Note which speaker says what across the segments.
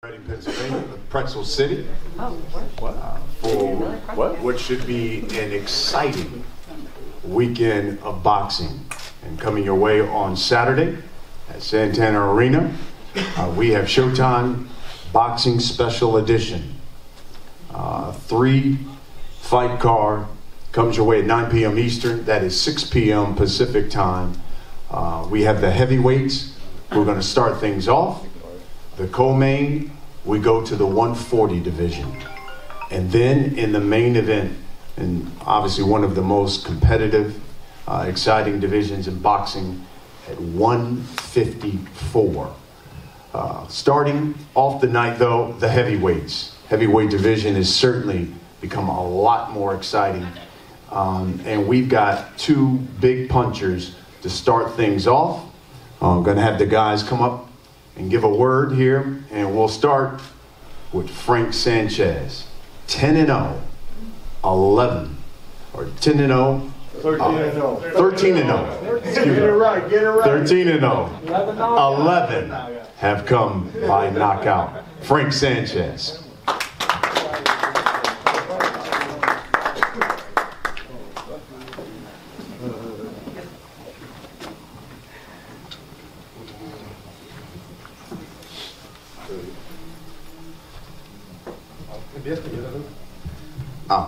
Speaker 1: Pennsylvania, Pretzel City,
Speaker 2: for
Speaker 1: what should be an exciting weekend of boxing. And coming your way on Saturday at Santander Arena, we have Showtime Boxing Special Edition. 3-fight card comes your way at 9 p.m. Eastern. That is 6 p.m. Pacific time. We have the heavyweights. We're going to start things off. The co-main, we go to the 140 division. And then in the main event, and obviously one of the most competitive, exciting divisions in boxing, at 154. Starting off the night though, the heavyweights. Heavyweight division has certainly become a lot more exciting. And we've got two big punchers to start things off. I'm gonna have the guys come up and give a word here, and we'll start with Frank Sanchez. 10-0, 11, or 10-0, 13-0. 13-0. Excuse me. Get it right. 13-0. 11 have come by knockout. Frank Sanchez.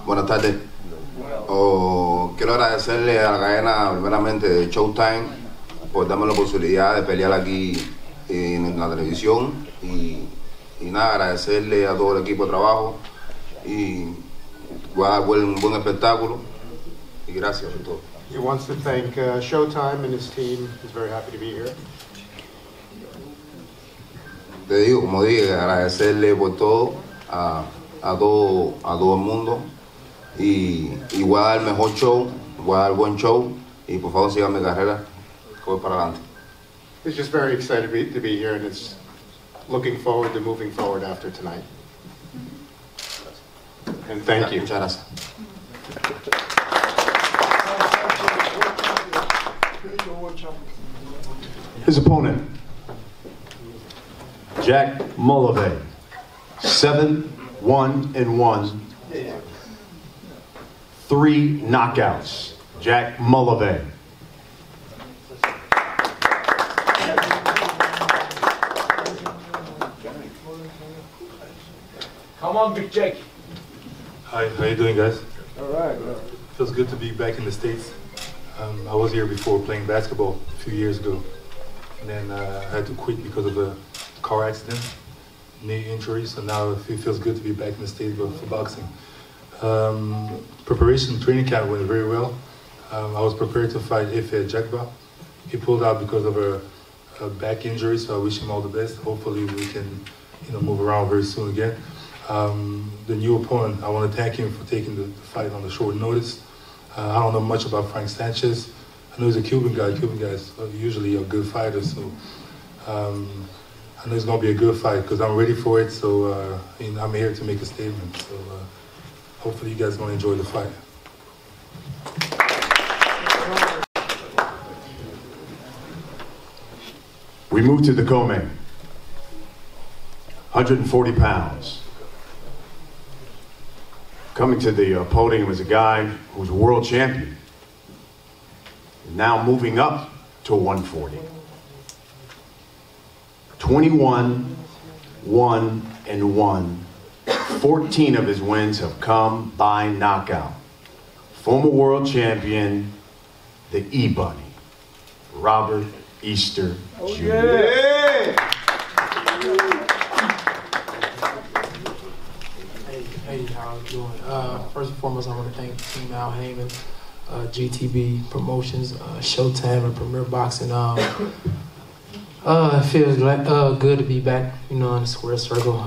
Speaker 3: Buenas tardes. Quiero agradecerle a la cadena, primeramente, de Showtime, por darme la posibilidad de pelear aquí en la televisión. Y nada, agradecerle a todo el equipo de trabajo. Y voy a dar buen espectáculo. Y gracias por todo.
Speaker 4: He wants to thank Showtime and his team. He's very happy to be here.
Speaker 3: Te digo, como dije, agradecerle por todo a todo el mundo. Y voy a dar el mejor show, voy a dar buen show. Y por favor sigan mi carrera, que voy para adelante.
Speaker 4: He's just very excited to be here and is looking forward to moving forward after tonight. And thank you.
Speaker 3: Muchas gracias.
Speaker 1: His opponent, Jack Mullavey, 7-1-1, 3 knockouts. Jack Mullavey.
Speaker 5: Come on, Big Jake.
Speaker 6: Hi, how you doing, guys?
Speaker 5: All right.
Speaker 6: Feels good to be back in the States. I was here before playing basketball a few years ago, and then I had to quit because of a car accident, knee injury. So now it feels good to be back in the States, but for boxing. Preparation training camp went very well. I was prepared to fight Efe Jagba. He pulled out because of a back injury, so I wish him all the best. Hopefully we can, move around very soon again. The new opponent, I want to thank him for taking the fight on the short notice. I don't know much about Frank Sanchez. I know he's a Cuban guy. Cuban guys are usually a good fighter, so I know it's going to be a good fight because I'm ready for it. So I'm here to make a statement. So hopefully you guys are going to enjoy the fight.
Speaker 1: We move to the co-main. 140 pounds. Coming to the podium is a guy who's a world champion. Now moving up to 140. 21-1-1. 14 of his wins have come by knockout. Former world champion, the E-Bunny, Robert Easter Jr.
Speaker 5: Yeah.
Speaker 7: Hey, how you doing? First and foremost, I want to thank Team Al Heyman, GTB Promotions, Showtime, and Premier Boxing. It feels like, good to be back, in the square circle.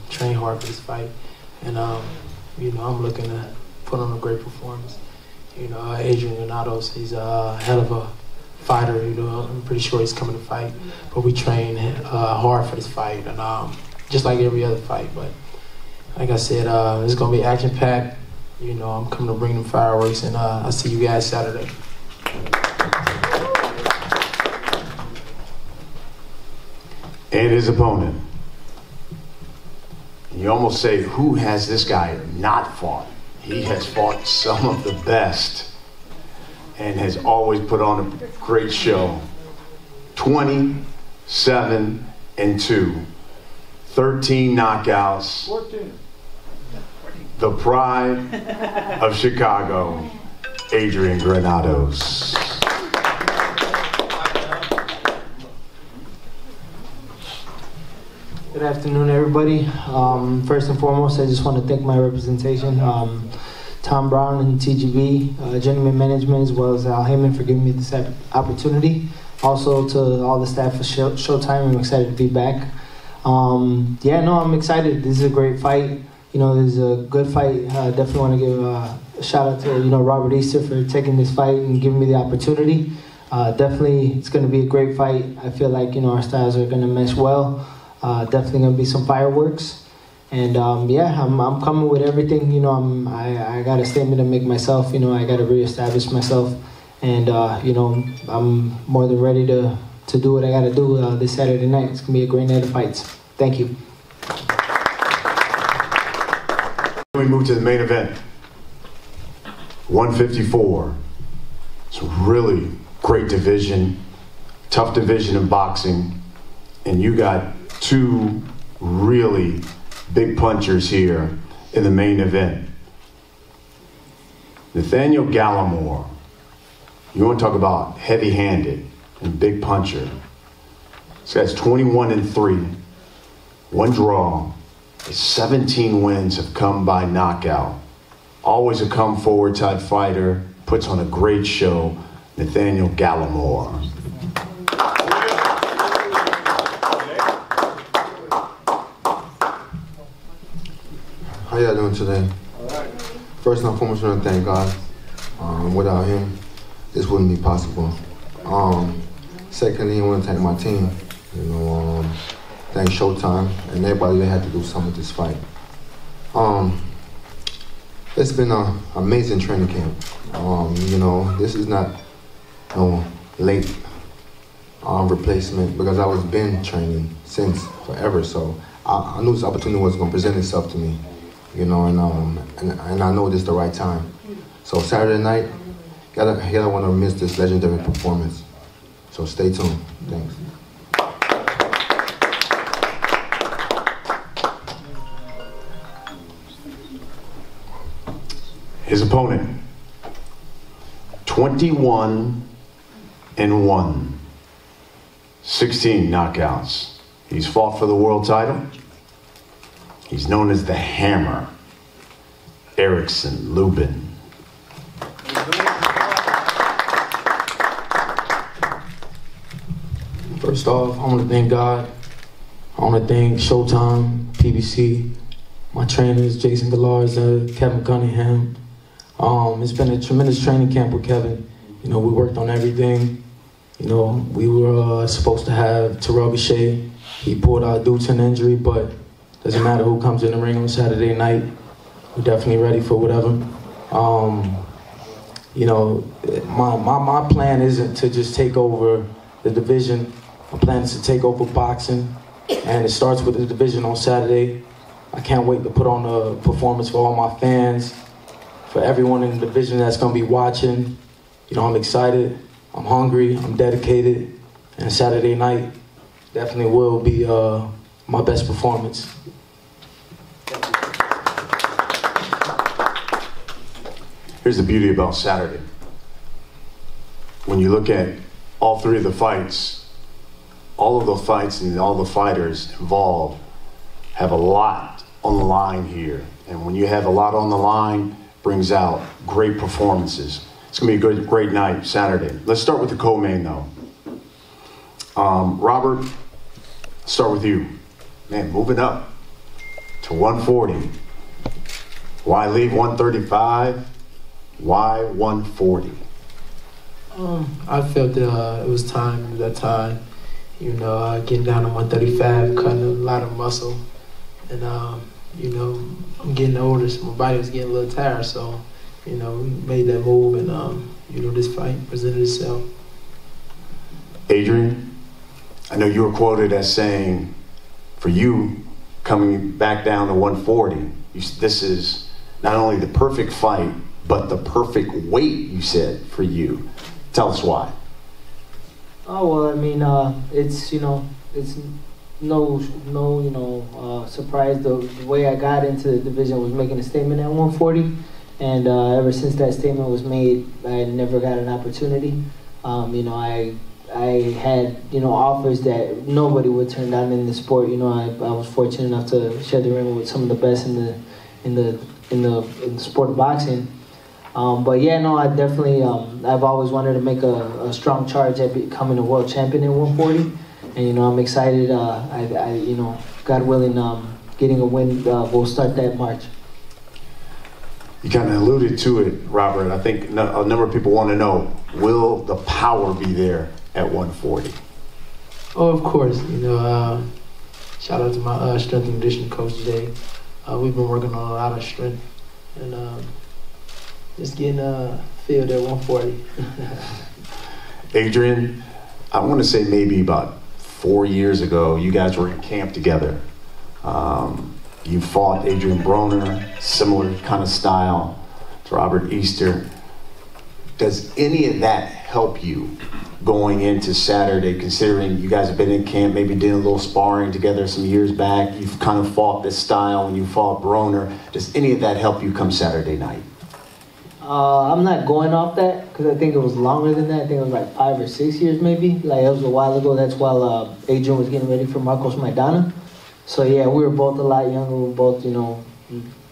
Speaker 7: Train hard for this fight, and I'm looking to put on a great performance. Adrian Granados, he's a hell of a fighter. I'm pretty sure he's coming to fight, but we train hard for this fight, and just like every other fight. But like I said, it's gonna be action-packed. I'm coming to bring them fireworks, and I'll see you guys Saturday.
Speaker 1: And his opponent, And you almost say, who has this guy not fought? He has fought some of the best and has always put on a great show. 27-2, 13 knockouts.
Speaker 5: 14.
Speaker 1: The pride of Chicago, Adrian Granados.
Speaker 7: Good afternoon, everybody. First and foremost, I just want to thank my representation, Tom Brown and TGB, Gentleman Management, as well as Al Heyman for giving me this opportunity. Also to all the staff of Showtime, I'm excited to be back. Yeah, no, I'm excited. This is a great fight. You know, this is a good fight. Definitely want to give a shout out to Robert Easter for taking this fight and giving me the opportunity. Definitely, it's going to be a great fight. I feel like our styles are going to mesh well. Definitely going to be some fireworks. And yeah, I'm coming with everything. I got a statement to make myself. I got to reestablish myself. And I'm more than ready to do what I got to do this Saturday night. It's going to be a great night of fights. Thank you.
Speaker 1: We move to the main event. 154. It's a really great division, tough division in boxing. And you got two really big punchers here in the main event. Nathaniel Gallimore. You want to talk about heavy-handed and big puncher. This guy's 21-3, one draw. 17 wins have come by knockout. Always a come-forward type fighter. Puts on a great show. Nathaniel Gallimore.
Speaker 2: How y'all doing today? First and foremost, I want to thank God. Without him, this wouldn't be possible. Secondly, I want to thank my team. Thank Showtime and everybody that had to do something with this fight. It's been an amazing training camp. This is not no late replacement because I was been training since forever. So I knew this opportunity was going to present itself to me. And I know this is the right time. So Saturday night, gotta want to miss this legendary performance. So stay tuned. Thanks.
Speaker 1: His opponent, 21-1, 16 knockouts. He's fought for the world title. He's known as the Hammer, Erickson Lubin.
Speaker 7: First off, I want to thank God. I want to thank Showtime, PBC, my trainers, Jason Gallards, Kevin Cunningham. It's been a tremendous training camp with Kevin. We worked on everything. We were supposed to have Terrell Bichet. He pulled out due to an injury, but doesn't matter who comes in the ring on Saturday night. We're definitely ready for whatever. My plan isn't to just take over the division. My plan is to take over boxing, and it starts with the division on Saturday. I can't wait to put on a performance for all my fans, for everyone in the division that's going to be watching. I'm excited, I'm hungry, I'm dedicated, and Saturday night definitely will be my best performance.
Speaker 1: Here's the beauty about Saturday. When you look at all three of the fights, all of the fights and all the fighters involved have a lot on the line here. And when you have a lot on the line, brings out great performances. It's gonna be a great night, Saturday. Let's start with the co-main though. Robert, start with you. Man, moving up to 140. Why leave 135? Why 140?
Speaker 7: I felt that it was time at that time. Getting down to 135, cutting a lot of muscle. And, I'm getting older, so my body was getting a little tired. So, we made that move and, this fight presented itself.
Speaker 1: Adrian, I know you were quoted as saying, for you, coming back down to 140. This is not only the perfect fight, but the perfect weight, you said, for you. Tell us why.
Speaker 8: Oh, well, I mean, it's, you know, it's no surprise. The way I got into the division was making a statement at 140. And ever since that statement was made, I never got an opportunity. You know, I had, you know, offers that nobody would turn down in the sport. You know, I was fortunate enough to share the ring with some of the best in the sport of boxing. But yeah, no, I definitely, I've always wanted to make a strong charge at becoming a world champion in 140. And, you know, I'm excited. You know, God willing, getting a win will start that March.
Speaker 1: You kind of alluded to it, Robert. I think a number of people want to know, will the power be there at 140?
Speaker 7: Oh, of course. You know, shout out to my strength and conditioning coach today. We've been working on a lot of strength and just getting filled at 140.
Speaker 1: Adrian, I want to say maybe about 4 years ago, you guys were in camp together. You fought Adrian Broner, similar kind of style to Robert Easter. Does any of that help you going into Saturday, considering you guys have been in camp, maybe did a little sparring together some years back? You've kind of fought this style when you fought Broner. Does any of that help you come Saturday night?
Speaker 8: I'm not going off that because I think it was longer than that. I think it was like 5 or 6 years maybe. Like it was a while ago. That's while Adrian was getting ready for Marcos Maidana. So yeah, we were both a lot younger. We were both, you know,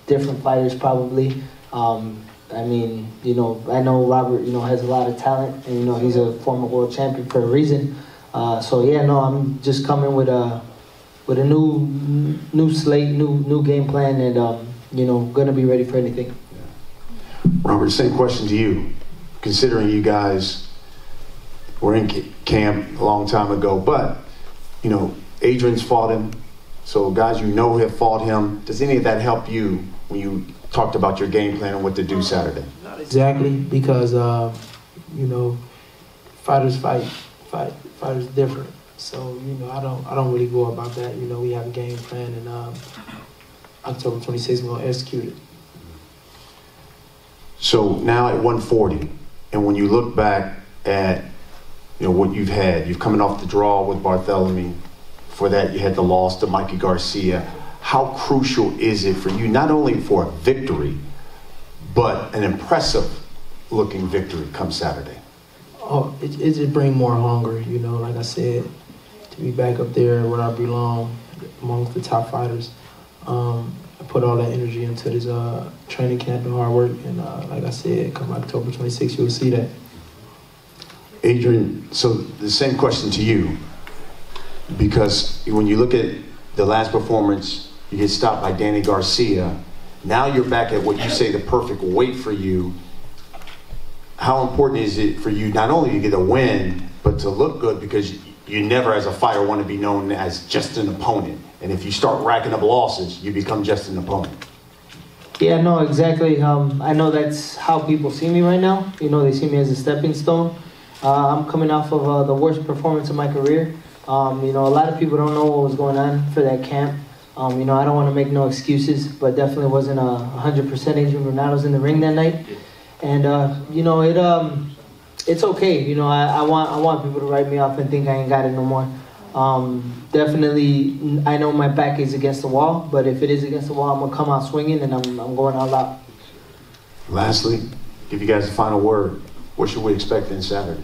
Speaker 8: different fighters probably. I mean, you know, I know Robert, you know, has a lot of talent, and you know, he's a former world champion for a reason. So yeah, no, I'm just coming with a new slate, new game plan, and you know, gonna be ready for anything.
Speaker 1: Robert, same question to you. Considering you guys were in camp a long time ago, but you know, Adrian's fought him. So guys you know have fought him. Does any of that help you when you talked about your game plan and what to do Saturday?
Speaker 7: Not exactly, because you know, fighters fight. Fighters different. So you know, I don't really go about that. You know, we have a game plan, and October 26th we're gonna execute it.
Speaker 1: So now at 140, and when you look back at, you know, what you've had, you've coming off the draw with Barthélemy. For that, you had the loss to Mikey Garcia. How crucial is it for you, not only for a victory, but an impressive-looking victory come Saturday?
Speaker 7: Oh, it just brings more hunger, you know, like I said, to be back up there where I belong, amongst the top fighters. I put all that energy into this training camp and hard work, and like I said, come October 26th, you'll see that.
Speaker 1: Adrian, so the same question to you, because when you look at the last performance, you get stopped by Danny Garcia. Now you're back at what you say the perfect weight for you. How important is it for you not only to get a win, but to look good, because you never as a fighter want to be known as just an opponent. And if you start racking up losses, you become just an opponent.
Speaker 8: Yeah, no, exactly. I know that's how people see me right now. You know, they see me as a stepping stone. I'm coming off of the worst performance of my career. You know, a lot of people don't know what was going on for that camp. You know, I don't want to make no excuses, but definitely wasn't 100% Adrian Granados in the ring that night. And you know, it's okay. You know, I want people to write me off and think I ain't got it no more. Definitely, I know my back is against the wall, but if it is against the wall, I'm gonna come out swinging, and I'm going all out.
Speaker 1: Lastly, give you guys a final word. What should we expect in Saturday?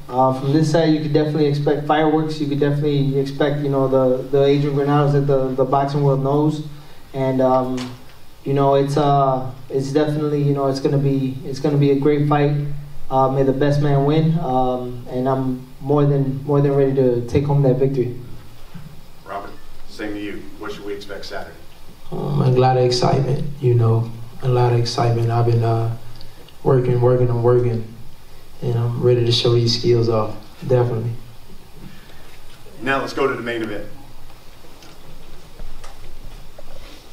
Speaker 8: From this side, you could definitely expect fireworks. You could definitely expect, you know, the Adrian Granados that the boxing world knows, and you know, it's definitely, you know, it's gonna be a great fight. May the best man win, and I'm more than ready to take home that victory.
Speaker 1: Robert, same to you. What should we expect Saturday?
Speaker 7: A lot of excitement, you know, a lot of excitement. I've been working. And I'm ready to show these skills off, definitely.
Speaker 1: Now let's go to the main event.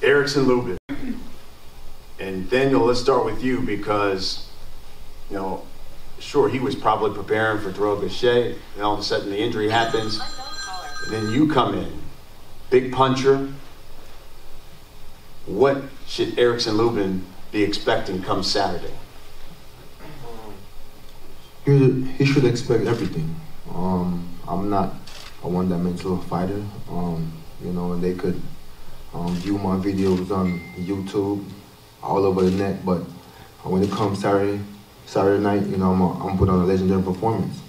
Speaker 1: Erickson Lubin. And Nathaniel, let's start with you because, you know, sure, he was probably preparing for Terrell Gausha, and all of a sudden the injury happens, and then you come in. big puncher. What should Erickson Lubin be expecting come Saturday?
Speaker 2: He should expect everything. I'm not a one-dimensional fighter. You know, and they could view my videos on YouTube, all over the net. But when it comes Saturday night, you know, I'm put on a legendary performance.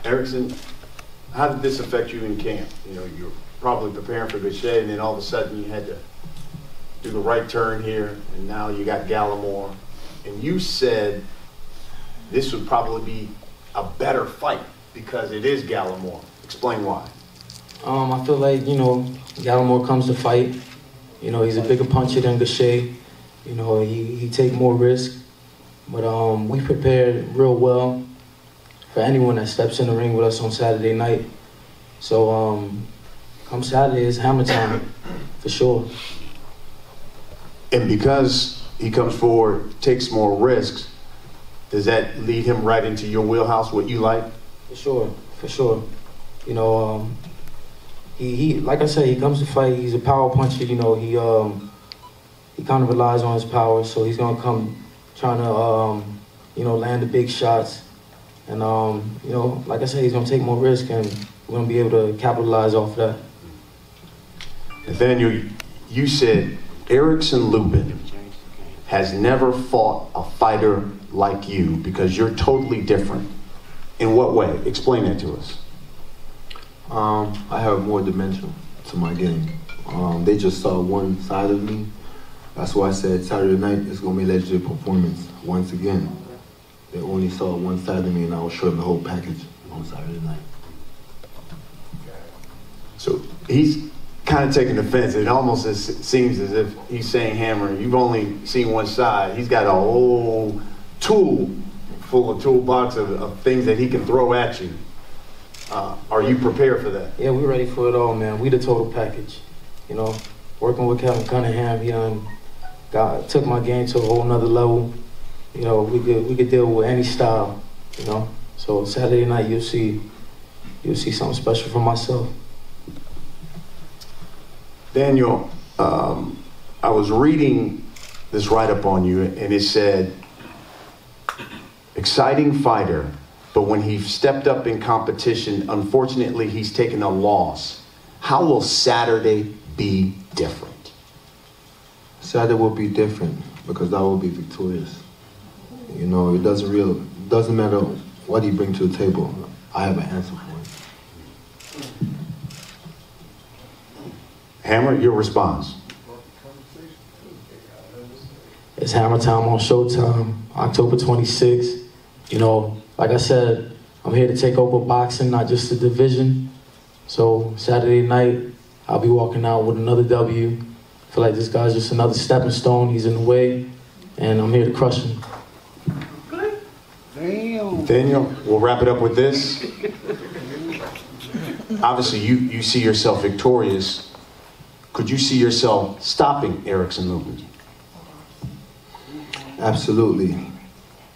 Speaker 1: Erickson, how did this affect you in camp? You know, you're probably preparing for Bichet, and then all of a sudden you had to do the right turn here, and now you got Gallimore. And you said this would probably be a better fight because it is Gallimore. Explain why.
Speaker 7: I feel like, you know, Gallimore comes to fight. You know, he's a bigger puncher than Bichet. You know, he take more risk. But we prepared real well for anyone that steps in the ring with us on Saturday night. So come Saturday, it's hammer time, for sure.
Speaker 1: And because he comes forward, takes more risks, does that lead him right into your wheelhouse, what you like?
Speaker 7: For sure, for sure. You know, he like I said, he comes to fight. He's a power puncher. You know, he kind of relies on his power, so he's gonna come trying to you know, land the big shots. And you know, like I said, he's gonna take more risk, and we're gonna be able to capitalize off that.
Speaker 1: Nathaniel, you said Erickson Lubin has never fought a fighter like you because you're totally different. In what way? Explain that to us.
Speaker 2: I have more dimension to my game. They just saw one side of me. That's why I said Saturday night is going to be a legendary performance once again. They only saw one side of me, and I will show them the whole package on Saturday night.
Speaker 1: So he's kind of taking offense. It almost seems as if he's saying, Hammer, you've only seen one side. He's got a whole toolbox of things that he can throw at you. Are you prepared for that?
Speaker 7: Yeah, we're ready for it all, man. We the total package. You know, working with Kevin Cunningham, he took my game to a whole nother level. You know, we could deal with any style. You know, so Saturday night you'll see something special from myself.
Speaker 1: Daniel, I was reading this write-up on you, and it said, exciting fighter, but when he stepped up in competition, unfortunately, he's taken a loss. How will Saturday be different?
Speaker 2: Saturday will be different because I will be victorious. You know, it doesn't matter what he brings to the table. I have an answer for it.
Speaker 1: Hammer, your response.
Speaker 7: It's Hammer time on Showtime, October 26th. You know, like I said, I'm here to take over boxing, not just the division. So Saturday night, I'll be walking out with another W. I feel like this guy's just another stepping stone. He's in the way, and I'm here to crush him.
Speaker 1: Nathaniel, we'll wrap it up with this. Obviously, you see yourself victorious. Could you see yourself stopping Erickson Lubin?
Speaker 2: Absolutely.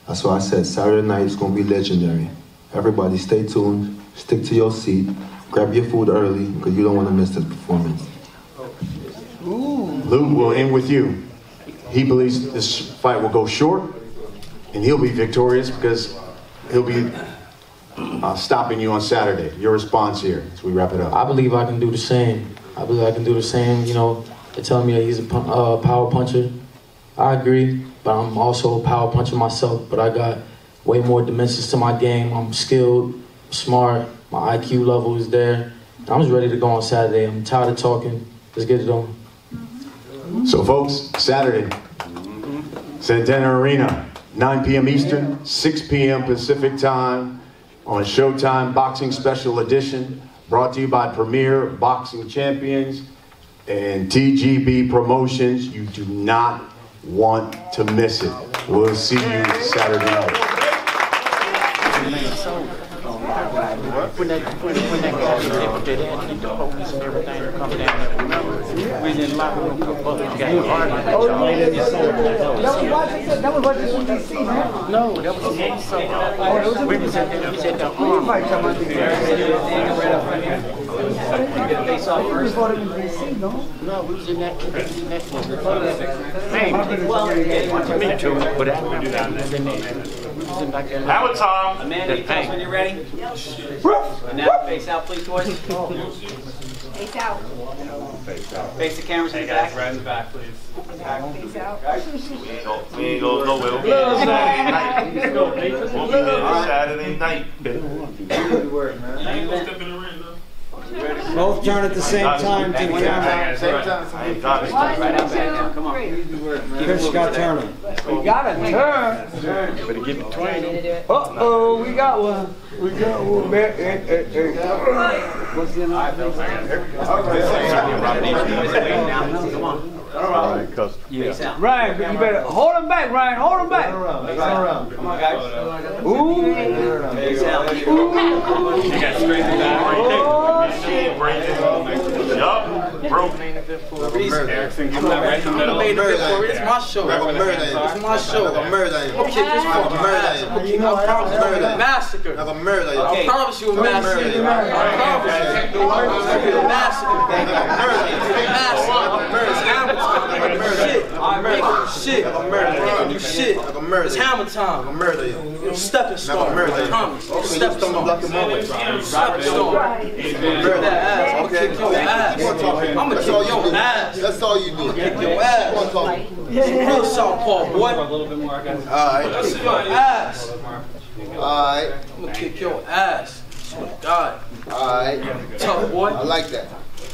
Speaker 2: That's why I said Saturday night is going to be legendary. Everybody stay tuned, stick to your seat, grab your food early because you don't want to miss this performance.
Speaker 1: Lou will end with you. He believes this fight will go short, and he'll be victorious because he'll be stopping you on Saturday. Your response here as we wrap it up.
Speaker 7: I believe I can do the same. You know, they're telling me that he's a power puncher. I agree, but I'm also a power puncher myself, but I got way more dimensions to my game. I'm skilled, smart, my IQ level is there. I'm just ready to go on Saturday. I'm tired of talking. Let's get it on.
Speaker 1: So folks, Saturday, Santander Arena, 9 p.m. Eastern, 6 p.m. Pacific time on Showtime Boxing Special Edition, brought to you by Premier Boxing Champions and TGB Promotions. You do not want to miss it. We'll see you Saturday night.
Speaker 9: When that guy put that in, and the police and everything come down, we didn't lock him up, but you got hard.
Speaker 5: That was what this was DC, man.
Speaker 9: No, that was the we was at the arm. face off first.
Speaker 5: Before him in DC, no?
Speaker 9: No, we was in that one. Hey, well, me too, but I was in there. We was in like that.
Speaker 10: Have a Tom.
Speaker 9: Amanda, you tell us when you're ready. Now face out, please, boys.
Speaker 11: Face out.
Speaker 9: Face the cameras in the back.
Speaker 10: Right in the back, please.
Speaker 11: Face out.
Speaker 10: We ain't going nowhere. We'll be here Saturday night. We'll be here Saturday night.
Speaker 12: Both turn at the same time to the camera.
Speaker 10: Same time. I ain't got it.
Speaker 9: Right out back now. Come on.
Speaker 12: Chris got turning.
Speaker 5: We got a turn.
Speaker 9: Better give it 20.
Speaker 5: Uh-oh, we got one. We got one. What's the other?
Speaker 9: Come on.
Speaker 5: Yeah. Ryan, you better hold him back, Ryan. Hold him back.
Speaker 9: Come on, guys.
Speaker 5: Ooh.
Speaker 9: Face out.
Speaker 10: You got straight in the back. Yup. Broke.
Speaker 9: Erickson, give him that right in the middle.
Speaker 3: It's my show. It's my show. I'm murder. I'm kick this for murder. I promise you a massacre. I'm a murder. I promise you a massacre. I promise you a massacre. Shit. I'm murder. You shit. It's hammer time. I'm murder. Stepping stone. I promise. Stepping stone. Stepping stone. Murder that ass. I'm gonna kick your ass. I'm gonna kick your ass. That's all you do. Kick your ass. Real southpaw, boy. A little bit more, guys. Alright. Kick your ass. Alright. I'm gonna kick your ass. Swear to God. Alright. Tough boy. I like that.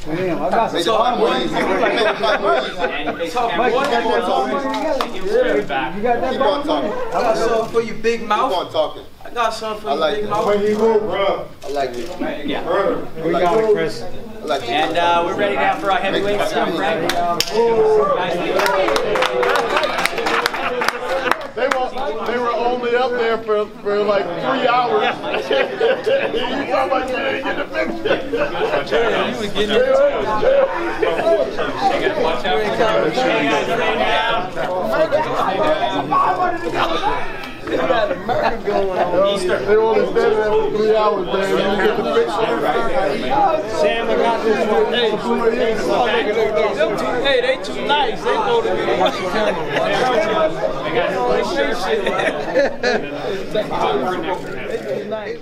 Speaker 5: Damn, I got some
Speaker 3: tough boy.
Speaker 5: Tough boy. You got that
Speaker 3: Keep on talking.
Speaker 5: I got something for you, big mouth.
Speaker 3: Keep on talking.
Speaker 5: I got something for
Speaker 3: I
Speaker 5: you,
Speaker 3: like
Speaker 5: big
Speaker 3: it.
Speaker 5: mouth.
Speaker 3: I like it.
Speaker 9: Yeah.
Speaker 12: We got it, Chris.
Speaker 3: I like it.
Speaker 9: And we're ready now for our heavyweights. Frank.
Speaker 10: They were only up there for like 3 hours. You talking about you didn't get the picture. You was getting it. Watch out.
Speaker 5: They got a murder going on.
Speaker 10: They were only standing there for 3 hours, man. You didn't get the picture.
Speaker 12: Sam, I got this one.
Speaker 5: Hey, they too nice. They go to me. Watch the camera. They too nice.